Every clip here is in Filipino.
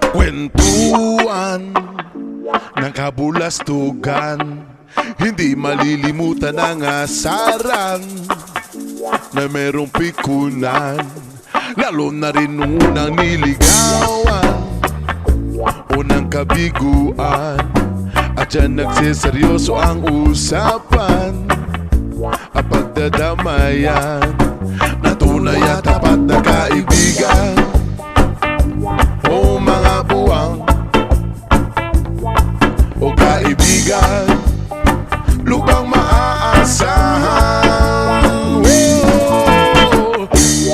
Kwentuhan ng kabulastugan, hindi malilimutan ang asaran na merong pikunan, lalo na rin unang niligawan, unang kabiguan. At dyan nagsiseryoso ang usapan, ang pagdadamayan na tunay at tapat na kaibigan. O mga buwang o kaibigan, lubang maaasahan.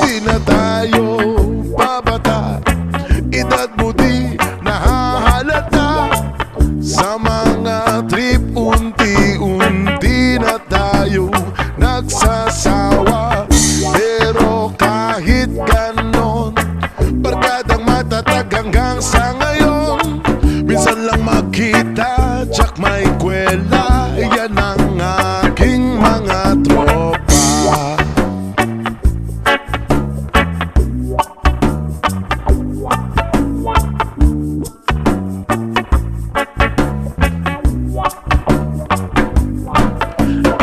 Di na tayo babata, edad mo di nahahalata. Sa mga trip unti-unti na tayo nagsasawa. Pero kahit ganon, barkadang matatag hanggang sa ngayon. Minsan lang makita, tsak may kwela, yan ang aking mga tropa.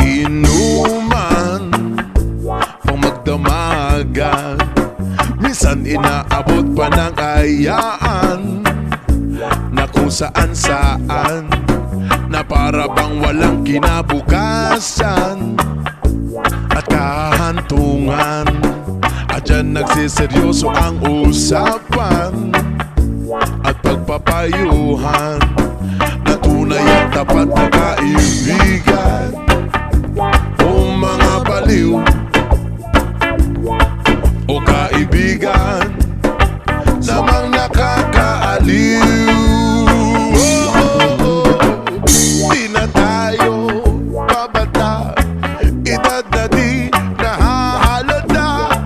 Inuman pang magdamagan, minsan inaabot pa ng ayaan na kung saan-saan, na para bang walang kinabukasan at kahantungan. At dyan nagsiseryoso ang usapan at pagpapayuhan na tunay at tapat na kaibigan. O mga baliw o kaibigan namang nakakaaliw. Di na tayo babata, edad na di nahahalata.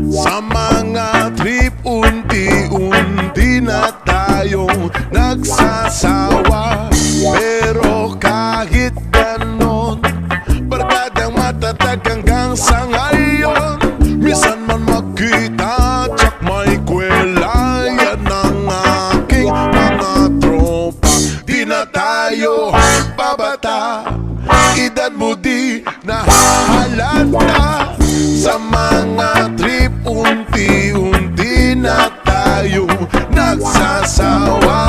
Sa mga trip unti-unti na tayong nagsasawa. Pero kahit ganon, barkadang matatag hanggang sa ngayon. Minsan man makita, tsak may kwela, yan ang aking mga tropa. Di na tayo babata, edad mo di nahahalata. Sa mga trip unti-unti na tayo nagsasawa.